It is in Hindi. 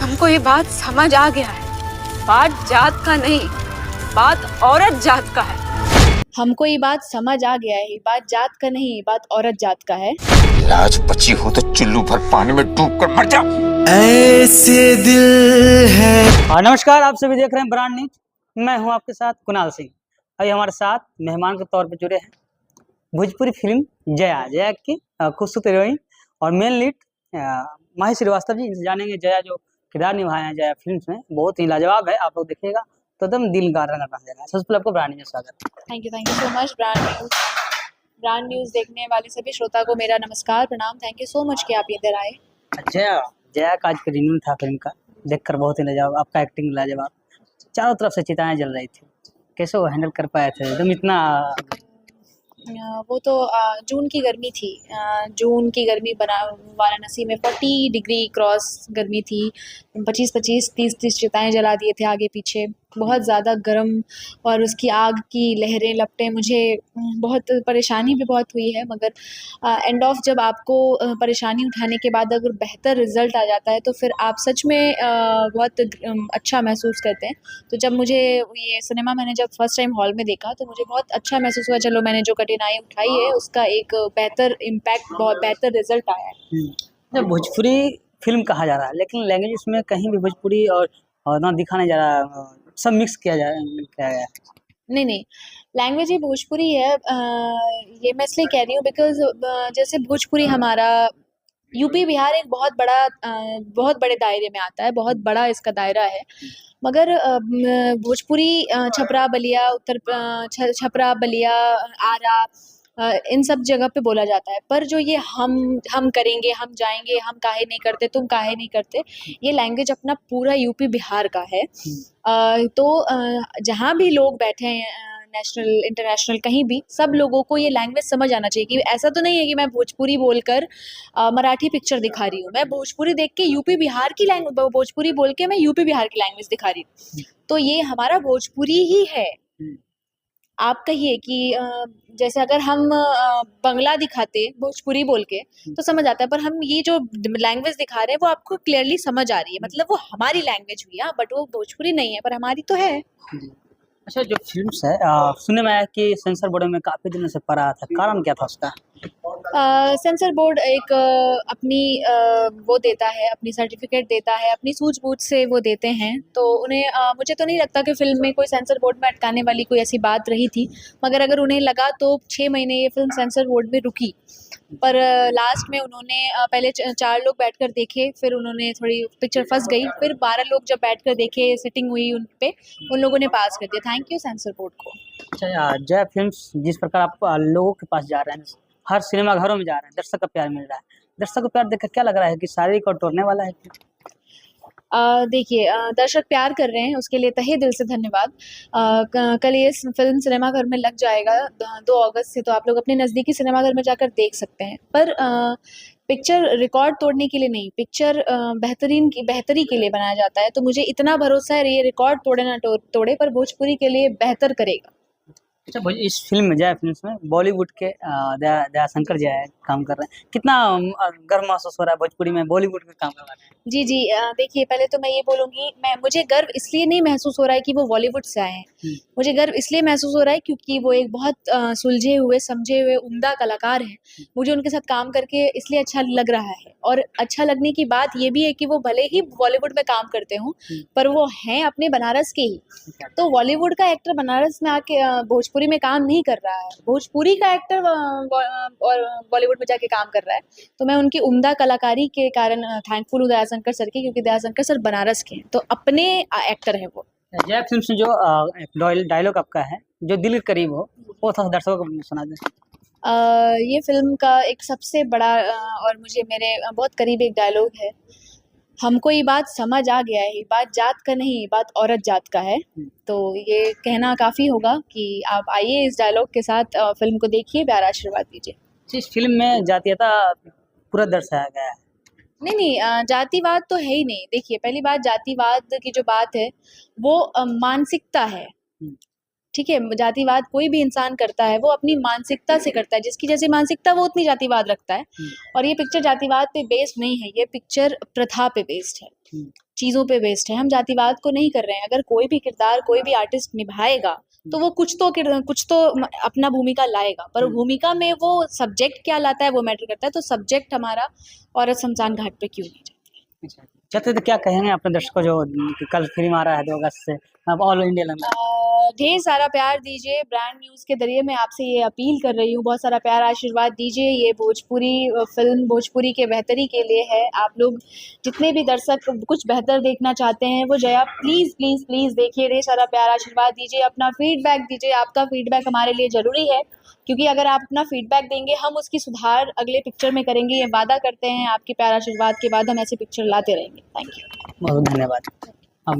हमको ये बात समझ आ गया है, बात जात का नहीं, बात औरत जात का है। हमको ये बात समझ आ गया है, बात जात का नहीं, बात औरत जात का है। लाज बची हो तो चुल्लू भर पानी में डूब कर मर जा। ऐसे दिल है। नमस्कार, आप सभी देख रहे हैं ब्रांड न्यूज। मैं हूं आपके साथ कुणाल सिंह। अभी हमारे साथ मेहमान के तौर पर जुड़े हैं भोजपुरी फिल्म जया की खूबसूरत हीरोइन और मेन लीड माही श्रीवास्तव जी। इनसे जानेंगे जया जो किरदार निभाए हैं जया फिल्म में, बहुत ही लाजवाब है। आप लोग देखिएगा तो एकदम दिल गार्डन बन जाएगा। सबसे पहले आपको ब्रांड न्यूज में स्वागत। Thank you so much. Brand news देखने वाले सभी श्रोता को मेरा नमस्कार, प्रणाम। थैंक यू सो मच कि आप इधर आए। जया का आज का रिव्यू था फिल्म का, देखकर बहुत ही लाजवाब, आपका एक्टिंग लाजवाब, चारों तरफ से चिताएं जल रही थी। कैसे वो हैंडल कर पाए थे एकदम इतना? वो तो जून की गर्मी थी। जून की गर्मी बना वाराणसी में 40 डिग्री क्रॉस गर्मी थी। 25-25, 30-30 चिताएं जला दिए थे आगे पीछे। बहुत ज़्यादा गर्म और उसकी आग की लहरें लपटें, मुझे बहुत परेशानी भी बहुत हुई है। मगर एंड ऑफ जब आपको परेशानी उठाने के बाद अगर बेहतर रिज़ल्ट आ जाता है तो फिर आप सच में बहुत अच्छा महसूस करते हैं। तो जब मुझे ये सिनेमा मैंने जब फर्स्ट टाइम हॉल में देखा तो मुझे बहुत अच्छा महसूस हुआ। चलो, मैंने जो कठिनाई उठाई है उसका एक बेहतर इम्पैक्ट, बहुत बेहतर रिजल्ट आया है। जब भोजपुरी फिल्म कहा जा रहा है लेकिन लैंग्वेज उसमें कहीं भी भोजपुरी और ना दिखा नहीं जा रहा, सब मिक्स किया गया है। नहीं, लैंग्वेज ही भोजपुरी है। ये मैं इसलिए कह रही हूँ बिकॉज जैसे भोजपुरी हमारा यूपी बिहार एक बहुत बड़े दायरे में आता है, बहुत बड़ा इसका दायरा है। मगर भोजपुरी छपरा बलिया छपरा बलिया आरा इन सब जगह पे बोला जाता है। पर जो ये हम करेंगे, हम जाएंगे, हम काहे नहीं करते, तुम काहे नहीं करते, ये लैंग्वेज अपना पूरा यूपी बिहार का है। तो जहाँ भी लोग बैठे हैं, नेशनल इंटरनेशनल कहीं भी, सब लोगों को ये लैंग्वेज समझ आना चाहिए कि ऐसा तो नहीं है कि मैं भोजपुरी बोलकर मराठी पिक्चर दिखा रही हूँ। मैं भोजपुरी देख के यूपी बिहार की लैंग्वेज, भोजपुरी बोल के मैं यूपी बिहार की लैंग्वेज दिखा रही हूँ। तो ये हमारा भोजपुरी ही है। आप कहिए कि जैसे अगर हम बंगला दिखाते भोजपुरी बोल के तो समझ आता है, पर हम ये जो लैंग्वेज दिखा रहे हैं वो आपको क्लियरली समझ आ रही है। मतलब वो हमारी लैंग्वेज हुई है, बट वो भोजपुरी नहीं है, पर हमारी तो है। अच्छा, जो फिल्म्स है सुनने में आया कि सेंसर बोर्ड में काफी दिनों से पड़ा था, कारण क्या था उसका? सेंसर बोर्ड एक अपनी वो देता है, अपनी सर्टिफिकेट देता है, अपनी सूझबूझ से वो देते हैं। तो उन्हें मुझे तो नहीं लगता कि फिल्म में कोई सेंसर बोर्ड में अटकाने वाली कोई ऐसी बात रही थी। मगर अगर उन्हें लगा तो 6 महीने ये फिल्म सेंसर बोर्ड में रुकी। पर लास्ट में उन्होंने पहले 4 लोग बैठकर देखे, फिर उन्होंने थोड़ी पिक्चर फंस गई, फिर 12 लोग जब बैठकर देखे, सिटिंग हुई उन पे, उन लोगों ने पास कर दिया। थैंक यू सेंसर बोर्ड को। अच्छा, जय फिल्म्स जिस प्रकार आप लोगों के पास जा रहे हैं, हर सिनेमा घरों में जा रहे हैं, दर्शक का प्यार मिल रहा है, दर्शक का प्यार देखकर क्या लग रहा है कि शारीरिक और तोड़ने वाला है? देखिए, दर्शक प्यार कर रहे हैं, उसके लिए तहे दिल से धन्यवाद। कल ये फिल्म सिनेमाघर में लग जाएगा 2 अगस्त से, तो आप लोग अपने नज़दीकी सिनेमाघर में जाकर देख सकते हैं। पर पिक्चर रिकॉर्ड तोड़ने के लिए नहीं, पिक्चर बेहतरी के लिए बनाया जाता है। तो मुझे इतना भरोसा है ये रिकॉर्ड तोड़े ना तोड़े, पर भोजपुरी के लिए बेहतर करेगा। अच्छा, इस फिल्म में जया फिल्म्स में बॉलीवुड के दया शंकर जया काम कर रहे हैं, कितना गर्व महसूस हो रहा है भोजपुरी में बॉलीवुड में काम कर रहे हैं? जी, देखिए, पहले तो मैं ये बोलूँगी, मुझे गर्व इसलिए नहीं महसूस हो रहा है कि वो बॉलीवुड से आए हैं। मुझे गर्व इसलिए महसूस हो रहा है क्योंकि वो एक बहुत सुलझे हुए, समझे हुए, उम्दा कलाकार हैं। मुझे उनके साथ काम करके इसलिए अच्छा लग रहा है। और अच्छा लगने की बात ये भी है कि वो भले ही बॉलीवुड में काम करते हों, पर वो हैं अपने बनारस के ही। तो बॉलीवुड का एक्टर बनारस में आके भोजपुरी में काम नहीं कर रहा है, भोजपुरी का एक्टर और बॉलीवुड में जाके काम कर रहा है। तो मैं उनकी उम्दा कलाकारी के कारण थैंकफुल हूँ दयाशंकर सर की, क्योंकि दयाशंकर सर बनारस के हैं, तो अपने एक्टर हैं वो। जय फिल्म में जो डायलॉग आपका है जो दिल के करीब हो, वो थोड़ा दर्शकों को सुना दें। ये फिल्म का एक सबसे बड़ा और मुझे मेरे बहुत करीब एक डायलॉग है। हमको ये बात समझ आ गया है, बात जात का नहीं, बात औरत जात का है। तो ये कहना काफ़ी होगा कि आप आइए इस डायलॉग के साथ फिल्म को देखिए, प्यार आशीर्वाद दीजिए। इस फिल्म में जातीयता पूरा दर्शाया गया है। नहीं, जातिवाद तो है ही नहीं। देखिए, पहली बात, जातिवाद की जो बात है वो मानसिकता है। ठीक है, जातिवाद कोई भी इंसान करता है वो अपनी मानसिकता से करता है, जिसकी जैसी मानसिकता वो उतनी जातिवाद रखता है। और ये पिक्चर जातिवाद पे बेस्ड नहीं है, ये पिक्चर प्रथा पे बेस्ड है। चीज़ों पे बेस्ड है, हम जातिवाद को नहीं कर रहे हैं। अगर कोई भी किरदार कोई भी आर्टिस्ट निभाएगा तो वो कुछ तो अपना भूमिका लाएगा, पर भूमिका में वो सब्जेक्ट क्या लाता है वो मैटर करता है। तो सब्जेक्ट हमारा औरत शमशान घाट पे क्यों नहीं जाती। चाहते तो क्या कहेंगे अपने दर्शकों जो कल फिल्म आ रहा है 2 अगस्त से, अब ऑल इंडिया लंबा ढेर सारा प्यार दीजिए। ब्रांड न्यूज़ के जरिए मैं आपसे ये अपील कर रही हूँ, बहुत सारा प्यार आशीर्वाद दीजिए। ये भोजपुरी फिल्म भोजपुरी के बेहतरी के लिए है। आप लोग जितने भी दर्शक कुछ बेहतर देखना चाहते हैं वो जया प्लीज़ प्लीज़ प्लीज़ देखिए। ढेर सारा प्यार आशीर्वाद दीजिए, अपना फीडबैक दीजिए। आपका फीडबैक हमारे लिए ज़रूरी है, क्योंकि अगर आप अपना फीडबैक देंगे हम उसकी सुधार अगले पिक्चर में करेंगे। ये वादा करते हैं, आपके प्यार आशीर्वाद के बाद हम ऐसी पिक्चर लाते रहेंगे। थैंक यू, बहुत धन्यवाद।